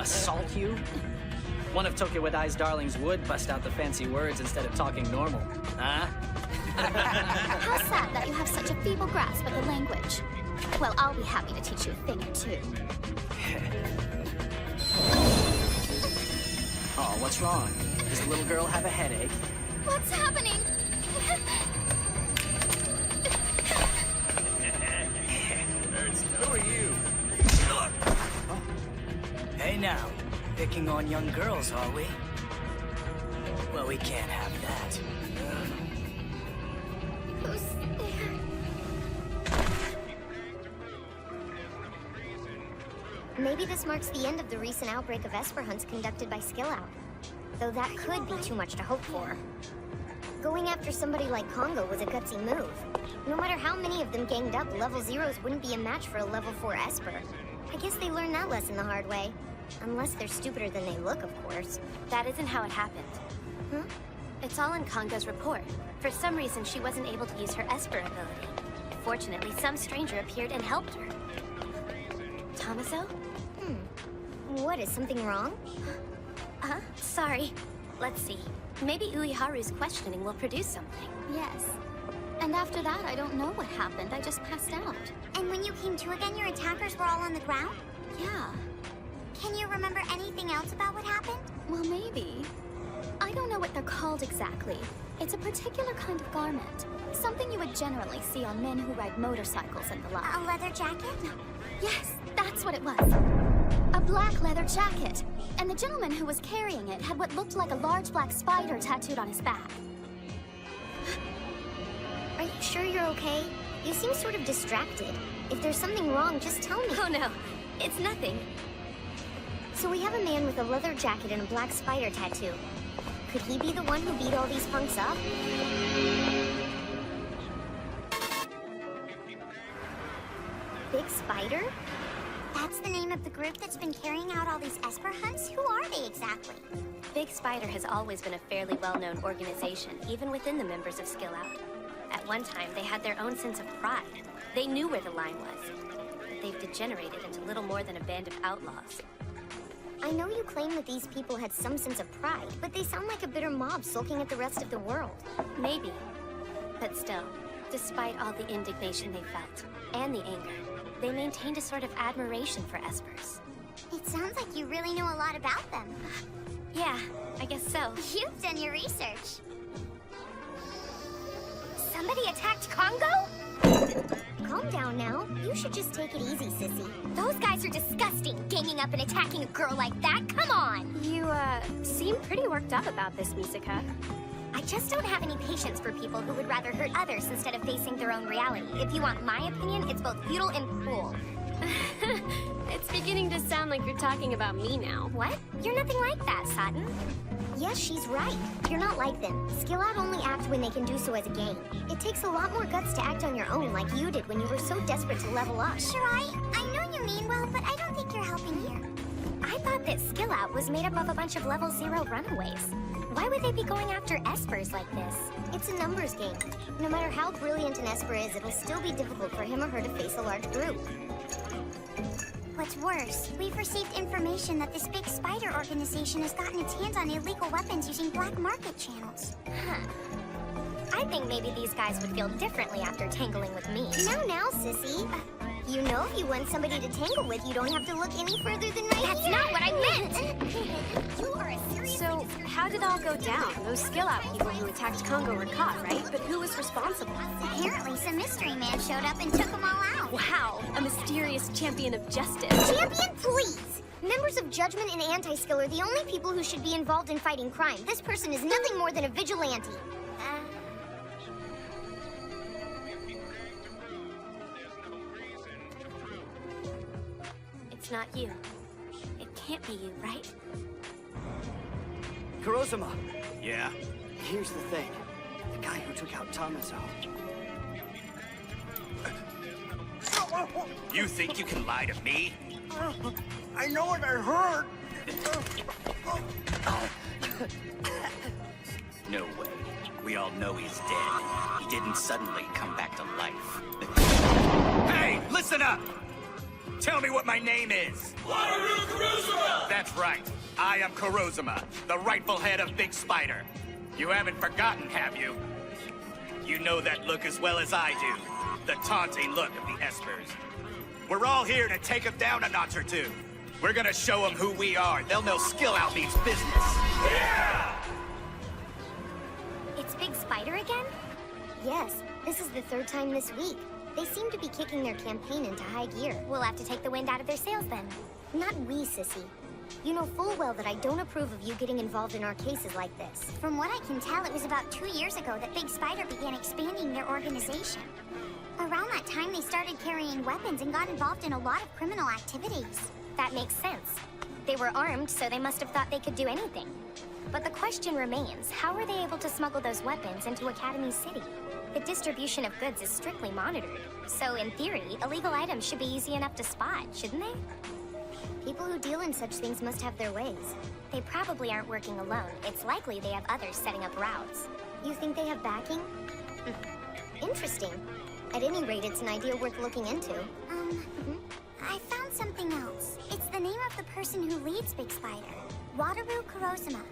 Assault you? One of Tokyo Wadai's darlings would bust out the fancy words instead of talking normal, huh? How sad that you have such a feeble grasp of the language. Well, I'll be happy to teach you a thing or two. Oh, what's wrong? Does the little girl have a headache? What's happening? Who are you? Hey now, picking on young girls, are we? Well, we can't have that. Who's there? Maybe this marks the end of the recent outbreak of Esper hunts conducted by Skill Out. Though that could be too much to hope for. Going after somebody like Congo was a gutsy move. No matter how many of them ganged up, level 0s wouldn't be a match for a level 4 Esper. I guess they learned that lesson the hard way. Unless they're stupider than they look, of course. That isn't how it happened. Huh? It's all in Congo's report. For some reason, she wasn't able to use her Esper ability. Fortunately, some stranger appeared and helped her. Tommaso? What, is something wrong? Sorry. Let's see. Maybe Uiharu's questioning will produce something. Yes. And after that, I don't know what happened. I just passed out. And when you came to again, your attackers were all on the ground? Yeah. Can you remember anything else about what happened? Well, maybe. I don't know what they're called exactly. It's a particular kind of garment. Something you would generally see on men who ride motorcycles and the like. A leather jacket? Yes, that's what it was. A black leather jacket. And the gentleman who was carrying it had what looked like a large black spider tattooed on his back. Are you sure you're okay? You seem sort of distracted. If there's something wrong, just tell me. Oh no, it's nothing. So we have a man with a leather jacket and a black spider tattoo. Could he be the one who beat all these punks up? Big Spider? That's the name of the group that's been carrying out all these Esper hunts? Who are they exactly? Big Spider has always been a fairly well-known organization, even within the members of Skill Out. At one time, they had their own sense of pride. They knew where the line was. But they've degenerated into little more than a band of outlaws. I know you claim that these people had some sense of pride, but they sound like a bitter mob sulking at the rest of the world. Maybe. But still, despite all the indignation they felt, and the anger, they maintained a sort of admiration for Espers. It sounds like you really know a lot about them. Yeah, I guess so. You've done your research. Somebody attacked Congo? Calm down now. You should just take it easy, sissy. Those guys are disgusting, ganging up and attacking a girl like that. Come on! You, seem pretty worked up about this, Misaka. I just don't have any patience for people who would rather hurt others instead of facing their own reality. If you want my opinion, it's both futile and cruel. It's beginning to sound like you're talking about me now. What? You're nothing like that, Satin. Yes, she's right. You're not like them. Skill Out only act when they can do so as a gang. It takes a lot more guts to act on your own like you did when you were so desperate to level up. Shirai, I know you mean well, but I don't think you're helping here. I thought that Skill Out was made up of a bunch of level 0 runaways. Why would they be going after Espers like this? It's a numbers game. No matter how brilliant an Esper is, it'll still be difficult for him or her to face a large group. What's worse, we've received information that this Big Spider organization has gotten its hands on illegal weapons using black market channels. Huh. I think maybe these guys would feel differently after tangling with me. Now, sissy. You know if you want somebody to tangle with, you don't have to look any further than right That's here. not what I meant! You are a seriously So, how did it all go down? Those Skill Out people who attacked Congo were caught, right? But who was responsible? Apparently, some mystery man showed up and took them all out. Wow, a mysterious champion of justice. Champion, please! Members of Judgment and Anti-Skill are the only people who should be involved in fighting crime. This person is nothing more than a vigilante. It's not you. It can't be you, right? Kurozuma, Yeah? here's the thing. The guy who took out Tommaso. You think you can lie to me? I know what I heard. No way. We all know he's dead. He didn't suddenly come back to life. Hey, listen up! Tell me what my name is. Wataru Kurozuma! That's right. I am Kurozuma, the rightful head of Big Spider. You haven't forgotten, have you? You know that look as well as I do. The taunting look of the Espers. We're all here to take them down a notch or two. We're gonna show them who we are. They'll know Skill Out means business. Yeah! It's Big Spider again? Yes, this is the third time this week. They seem to be kicking their campaign into high gear. We'll have to take the wind out of their sails then. Not we, Sissy. You know full well that I don't approve of you getting involved in our cases like this. From what I can tell, it was about 2 years ago that Big Spider began expanding their organization. Around that time, they started carrying weapons and got involved in a lot of criminal activities. That makes sense. They were armed, so they must have thought they could do anything. But the question remains, how were they able to smuggle those weapons into Academy City? The distribution of goods is strictly monitored, so in theory, illegal items should be easy enough to spot, shouldn't they? People who deal in such things must have their ways. They probably aren't working alone. It's likely they have others setting up routes. You think they have backing? Interesting. At any rate, it's an idea worth looking into. I found something else. It's the name of the person who leads Big Spider. Wataru Kurozuma.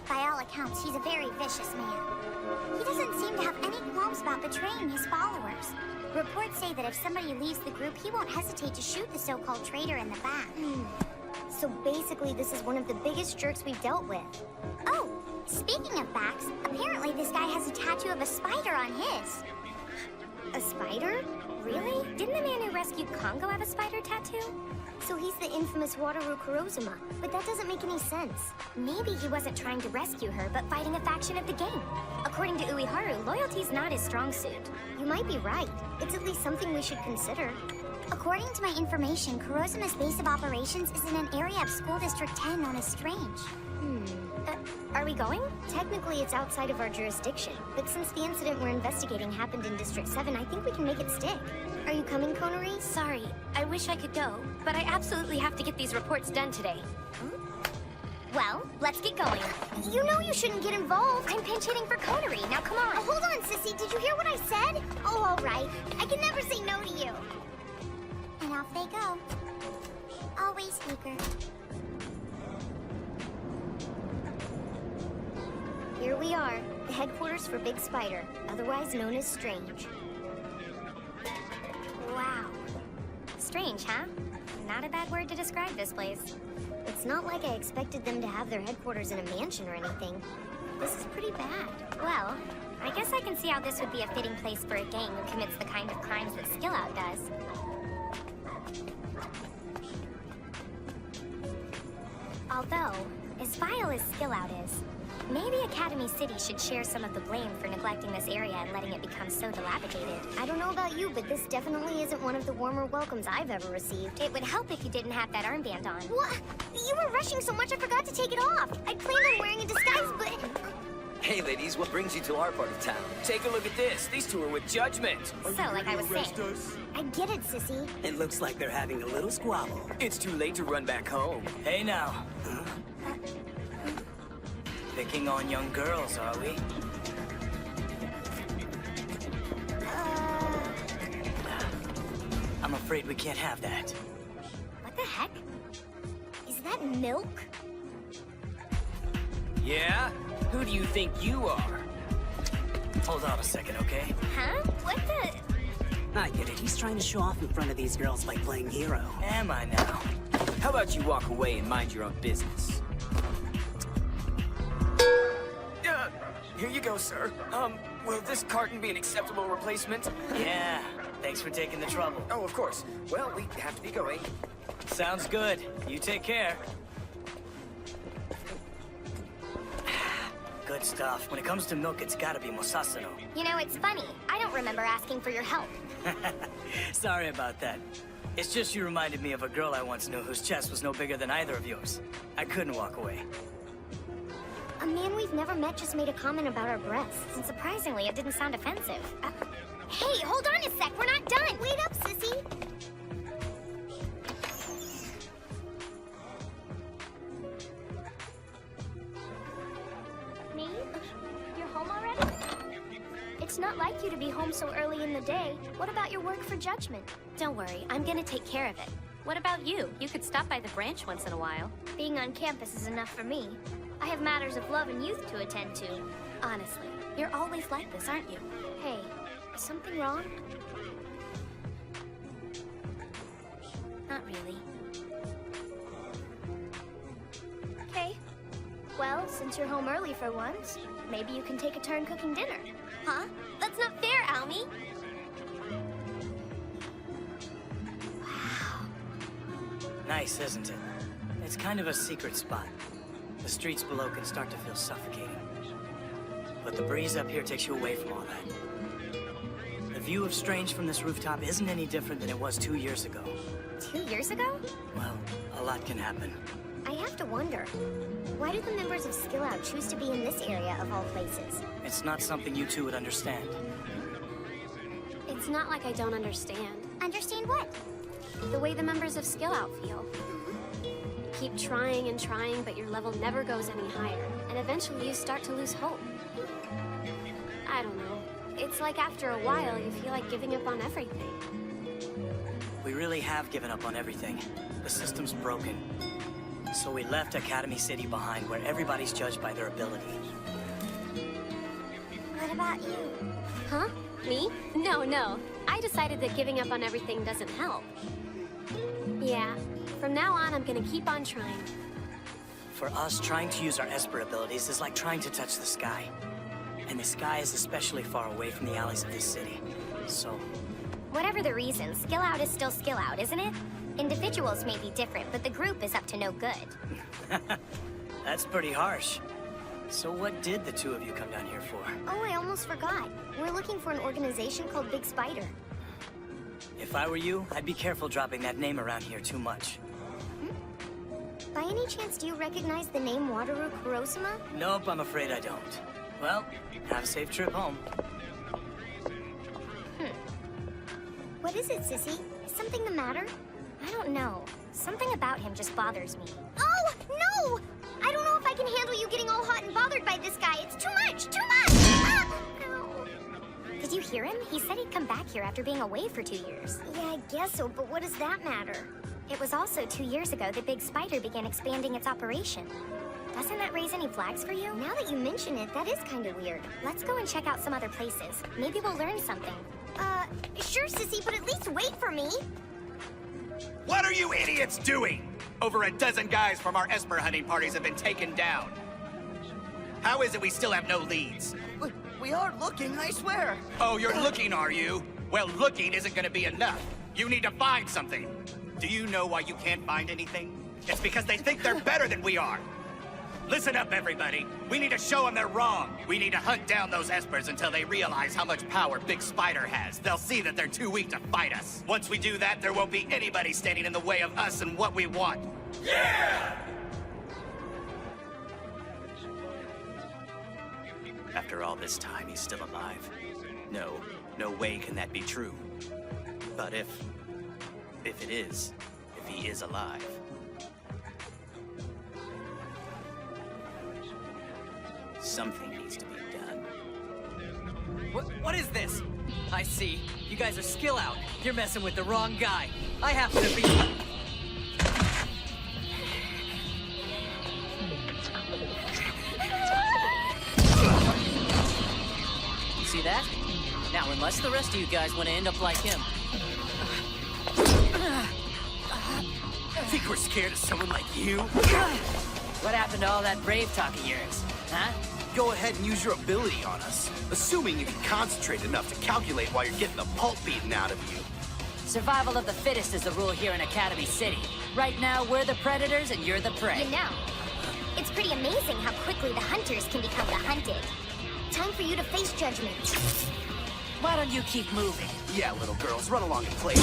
By all accounts, he's a very vicious man. He doesn't seem to have any qualms about betraying his followers. Reports say that if somebody leaves the group, he won't hesitate to shoot the so-called traitor in the back. So basically, this is one of the biggest jerks we've dealt with. Oh, speaking of backs, apparently this guy has a tattoo of a spider on his. A spider? Really? Didn't the man who rescued Kongo have a spider tattoo? So he's the infamous Wataru Kurozuma. But that doesn't make any sense. Maybe he wasn't trying to rescue her, but fighting a faction of the gang. According to Ueharu, loyalty's not his strong suit. You might be right. It's at least something we should consider. According to my information, Kurozuma's base of operations is in an area of School District 10 known as Strange. Are we going? Technically, it's outside of our jurisdiction, but since the incident we're investigating happened in District 7, I think we can make it stick. Are you coming, Konori? Sorry, I wish I could go, but I absolutely have to get these reports done today. Well, let's get going. You know you shouldn't get involved. I'm pinch hitting for Konori. Now come on. Oh, hold on, Sissy. Did you hear what I said? Oh, all right. I can never say no to you. And off they go. Always eager. Here we are, the headquarters for Big Spider, otherwise known as Strange. Wow. Strange, huh? Not a bad word to describe this place. It's not like I expected them to have their headquarters in a mansion or anything. This is pretty bad. Well, I guess I can see how this would be a fitting place for a gang who commits the kind of crimes that Skill Out does. Although, as vile as Skill Out is, maybe Academy City should share some of the blame for neglecting this area and letting it become so dilapidated. I don't know about you, but this definitely isn't one of the warmer welcomes I've ever received. It would help if you didn't have that armband on. What? You were rushing so much I forgot to take it off. I planned on wearing a disguise, but... Hey, ladies, what brings you to our part of town? Take a look at this. These two are with Judgment. So, like I was saying, I get it, Sissy. It looks like they're having a little squabble. It's too late to run back home. Hey now. Picking on young girls, are we? I'm afraid we can't have that. what the heck? Is that milk? Yeah? Who do you think you are? Hold on a second, okay? Huh? What the... I get it. He's trying to show off in front of these girls by playing hero. Am I now? How about you walk away and mind your own business? Here you go, sir. Will this carton be an acceptable replacement? Yeah, thanks for taking the trouble. Oh, of course. Well, we have to be going. Sounds good. You take care. Good stuff. When it comes to milk, it's gotta be Musasano. You know, it's funny. I don't remember asking for your help. Sorry about that. It's just you reminded me of a girl I once knew whose chest was no bigger than either of yours. I couldn't walk away. A man we've never met just made a comment about our breasts. And surprisingly, it didn't sound offensive. Hey, hold on a sec. We're not done. Wait up, Sissy. Me? You're home already? It's not like you to be home so early in the day. What about your work for Judgment? Don't worry, I'm gonna take care of it. What about you? You could stop by the branch once in a while. Being on campus is enough for me. I have matters of love and youth to attend to. Honestly, you're always like this, aren't you? Hey, is something wrong? Not really. Okay. Well, since you're home early for once, maybe you can take a turn cooking dinner. Huh? That's not fair, Almy. Nice, isn't it? It's kind of a secret spot. The streets below can start to feel suffocating. But the breeze up here takes you away from all that. The view of Strange from this rooftop isn't any different than it was 2 years ago. 2 years ago? Well, a lot can happen. I have to wonder, why do the members of Skill Out choose to be in this area of all places? It's not something you two would understand. It's not like I don't understand. Understand what? The way the members of Skill Out feel. You keep trying and trying, but your level never goes any higher. And eventually you start to lose hope. I don't know. It's like after a while, you feel like giving up on everything. We really have given up on everything. The system's broken. So we left Academy City behind, where everybody's judged by their ability. What about you? Huh? Me? No. I decided that giving up on everything doesn't help. Yeah. From now on, I'm gonna keep on trying. For us, trying to use our Esper abilities is like trying to touch the sky. And the sky is especially far away from the alleys of this city. So, Whatever the reason, Skill Out is still Skill Out, isn't it? Individuals may be different, but the group is up to no good. that's pretty harsh. So what did the two of you come down here for? Oh, I almost forgot. We're looking for an organization called Big Spider. If I were you, I'd be careful dropping that name around here too much. By any chance, do you recognize the name Wataru Kurosama? Nope, I'm afraid I don't. Well, have a safe trip home. What is it, Sissy? Is something the matter? I don't know. Something about him just bothers me. Oh, no! I don't know if I can handle you getting all hot and bothered by this guy. It's too much! Too much! Ah! Ow. Did you hear him? He said he'd come back here after being away for 2 years. Yeah, I guess so, but what does that matter? It was also 2 years ago that Big Spider began expanding its operation. Doesn't that raise any flags for you? Now that you mention it, that is kind of weird. Let's go and check out some other places. Maybe we'll learn something. Sure, Sissy, but at least wait for me. What are you idiots doing? Over a dozen guys from our Esper hunting parties have been taken down. How is it we still have no leads? We are looking, I swear. Oh, you're looking, are you? Well, looking isn't gonna be enough. You need to find something. Do you know why you can't find anything? It's because they think they're better than we are. Listen up, everybody. We need to show them they're wrong. We need to hunt down those Espers until they realize how much power Big Spider has. They'll see that they're too weak to fight us. Once we do that, there won't be anybody standing in the way of us and what we want. Yeah! After all this time, he's still alive. No way can that be true. But if it is, if he is alive, something needs to be done. What is this? I see. You guys are Skill Out. You're messing with the wrong guy. I happen to be... See that? Now, unless the rest of you guys want to end up like him. Think we're scared of someone like you? What happened to all that brave talk of yours? Huh? Go ahead and use your ability on us, assuming you can concentrate enough to calculate while you're getting the pulp beaten out of you. Survival of the fittest is the rule here in Academy City. Right now, we're the predators and you're the prey. You know, it's pretty amazing how quickly the hunters can become the hunted. Time for you to face judgment. Why don't you keep moving? Yeah, little girls, run along and play.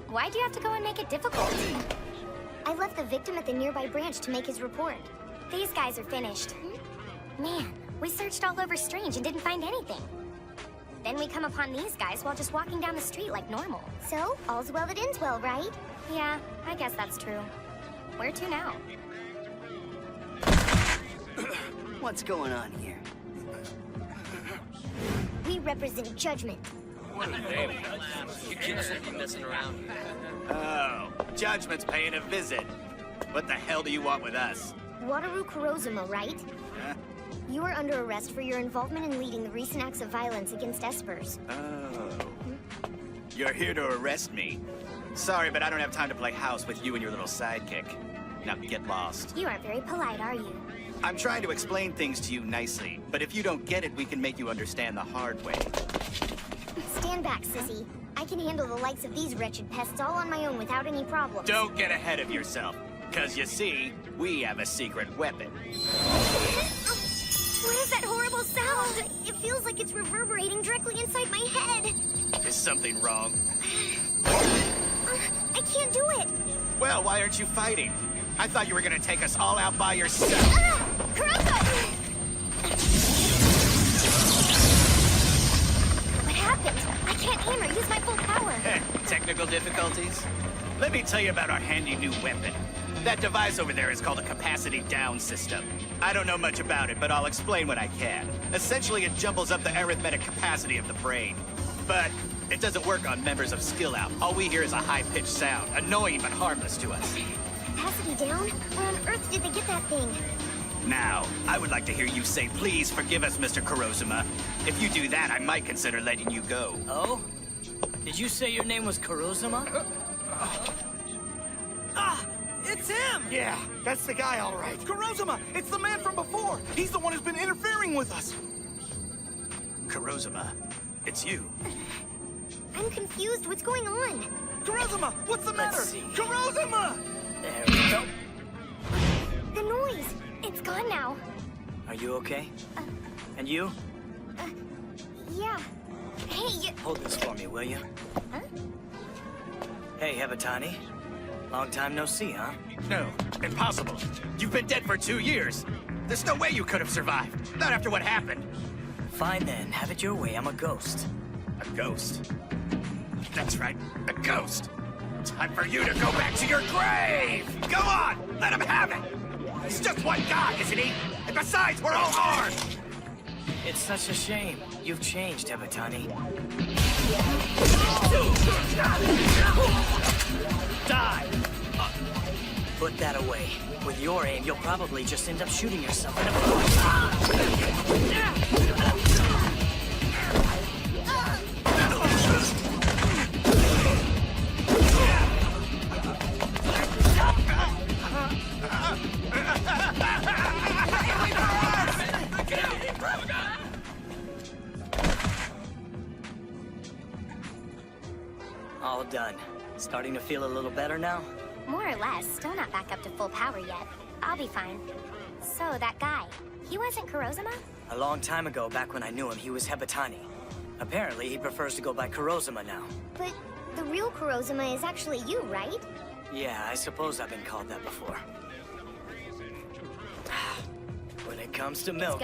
Why do you have to go and make it difficult? I left the victim at the nearby branch to make his report. These guys are finished. Man, we searched all over Strange and didn't find anything. Then we come upon these guys while just walking down the street like normal. So, all's well that ends well, right? Yeah, I guess that's true. Where to now? What's going on here? We represent judgment. You kids shouldn't be messing around. Oh, Judgment's paying a visit. What the hell do you want with us? Wataru Kurozuma, right? Huh? You are under arrest for your involvement in leading the recent acts of violence against Espers. Oh. You're here to arrest me. Sorry, but I don't have time to play house with you and your little sidekick. Now get lost. You aren't very polite, are you? I'm trying to explain things to you nicely, but if you don't get it, we can make you understand the hard way. Stand back, sissy. I can handle the likes of these wretched pests all on my own without any problems. Don't get ahead of yourself, because you see, we have a secret weapon. What is that horrible sound? It feels like it's reverberating directly inside my head. Is something wrong? I can't do it. Well, why aren't you fighting? I thought you were gonna take us all out by yourself. Kuroso! What happened? I can't aim or use my full power. Technical difficulties? Let me tell you about our handy new weapon. That device over there is called a capacity down system. I don't know much about it, but I'll explain what I can. Essentially, it jumbles up the arithmetic capacity of the brain. But it doesn't work on members of Skill Out. All we hear is a high-pitched sound, annoying but harmless to us. Capacity down? Where on earth did they get that thing? Now, I would like to hear you say, please forgive us, Mr. Kurozuma. If you do that, I might consider letting you go. Oh? Did you say your name was Kurozuma? It's him! Yeah, that's the guy, all right. Kurozuma, it's the man from before. He's the one who's been interfering with us. Kurozuma, it's you. I'm confused. What's going on? Kurozuma, what's the matter? Let's see. Kurozuma! There we go. The noise. It's gone now. Are you okay? And you? Yeah. Hey, you... Hold this for me, will you? Huh? Hey, Hebatani. Long time no see, huh? No, impossible. You've been dead for 2 years. There's no way you could have survived. Not after what happened. Fine then, have it your way. I'm a ghost. A ghost. That's right, a ghost. Time for you to go back to your grave! Go on, let him have it! He's just one guy, isn't he? And besides, we're all armed! It's such a shame. You've changed, Hebatani. Die! Put that away. With your aim, you'll probably just end up shooting yourself in the All done. Starting to feel a little better now? More or less. Still not back up to full power yet. I'll be fine. So, that guy. He wasn't Kurozuma? A long time ago, back when I knew him, he was Hebatani. Apparently, he prefers to go by Kurozuma now. But the real Kurozuma is actually you, right? Yeah, I suppose I've been called that before. When it comes to milk...